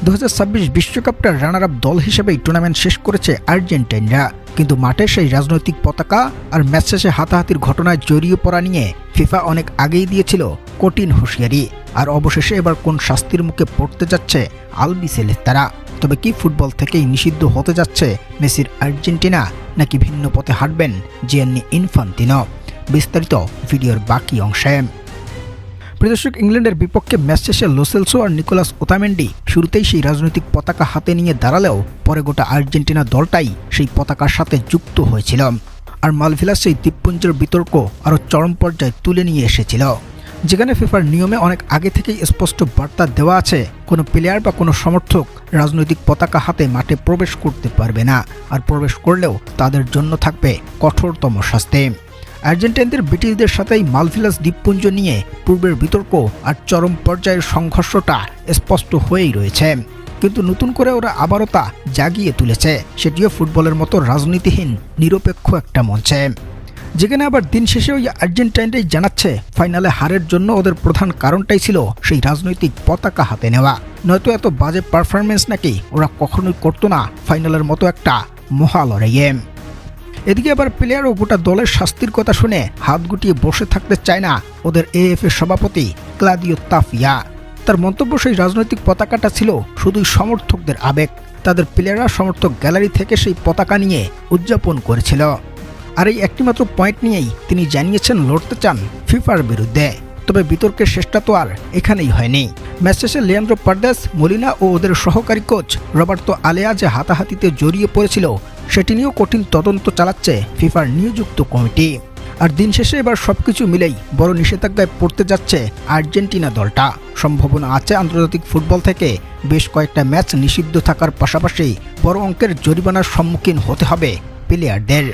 2026 বিশ্বকাপটা runner up দল হিসেবেই টুর্নামেন্ট শেষ করেছে আর্জেন্টাইনরা, কিন্তু মাঠে সেই রাজনৈতিক পতাকা আর ম্যাচ শেষে হাতাহাতির ঘটনায় জড়িয়ে পড়া নিয়ে ফিফা অনেক আগেই দিয়েছিল কঠিন হুঁশিয়ারি। আর অবশেষে এবার কোন শাস্তির মুখে পড়তে যাচ্ছে আলবিসেলেস্তারা? তবে কি ফুটবল থেকেই নিষিদ্ধ হতে যাচ্ছে মেসির আর্জেন্টিনা, নাকি ভিন্ন পথে হাঁটবেন জিয়ান্নি ইনফান্তিনো? বিস্তারিত ভিডিওর বাকি অংশে। প্রদর্শক, ইংল্যান্ডের বিপক্ষে ম্যাচ শেষে লো সেলসো আর নিকোলাস ওতামেন্ডি শুরুতেই সেই রাজনৈতিক পতাকা হাতে নিয়ে দাঁড়ালেও পরে গোটা আর্জেন্টিনা দলটাই সেই পতাকার সাথে যুক্ত হয়েছিল। আর মালভিলাস সেই দ্বীপপুঞ্জের বিতর্ক আরও চরম পর্যায়ে তুলে নিয়ে এসেছিল, যেখানে ফিফার নিয়মে অনেক আগে থেকেই স্পষ্ট বার্তা দেওয়া আছে কোনো প্লেয়ার বা কোনো সমর্থক রাজনৈতিক পতাকা হাতে মাঠে প্রবেশ করতে পারবে না, আর প্রবেশ করলেও তাদের জন্য থাকবে কঠোরতম শাস্তি। আর্জেন্টাইনদের ব্রিটিশদের সাথেই মালভিলাস দ্বীপপুঞ্জ নিয়ে পূর্বের বিতর্ক আর চরম পর্যায়ের সংঘর্ষটা স্পষ্ট হয়েই রয়েছে, কিন্তু নতুন করে ওরা আবারও তা জাগিয়ে তুলেছে, সেটিও ফুটবলের মতো রাজনীতিহীন নিরপেক্ষ একটা মঞ্চে, যেখানে আবার দিন শেষে ওই আর্জেন্টাইনরাই জানাচ্ছে ফাইনালে হারের জন্য ওদের প্রধান কারণটাই ছিল সেই রাজনৈতিক পতাকা হাতে নেওয়া, নয়তো এত বাজে পারফরমেন্স নাকি ওরা কখনোই করতো না ফাইনালের মতো একটা মহা লড়াইয়ে। এদিকে আবার প্লেয়ার ও গোটা দলের শাস্তির কথা শুনে হাত গুটিয়ে বসে থাকতে চায় না ওদের এএফএ সভাপতি ক্লাদিও তাফিয়া। তার মন্তব্য, সেই রাজনৈতিক পতাকাটা ছিল শুধুই সমর্থকদের আবেগ, তাদের প্লেয়াররা সমর্থক গ্যালারি থেকে সেই পতাকা নিয়ে উদযাপন করেছিল। আর এই একটিমাত্র পয়েন্ট নিয়েই তিনি জানিয়েছেন লড়তে চান ফিফার বিরুদ্ধে। তবে বিতর্কের শেষটা তো আর এখানেই হয়নি। ম্যাচ শেষে লিয়ান্দ্রো পারদেস, মলিনা ও ওদের সহকারী কোচ রবার্তো আলেয়া যে হাতাহাতিতে জড়িয়ে পড়েছিল সেটি নিয়েও কঠিন তদন্ত চালাচ্ছে ফিফার নিয়োজিত কমিটি। আর দিন শেষে এবার সবকিছু মিলেই বড় নিষেধাজ্ঞায় পড়তে যাচ্ছে আর্জেন্টিনা দলটা। সম্ভাবনা আছে আন্তর্জাতিক ফুটবল থেকে বেশ কয়েকটা ম্যাচ নিষিদ্ধ থাকার পাশাপাশি বড় অঙ্কের জরিমানার সম্মুখীন হতে হবে প্লেয়ারদের।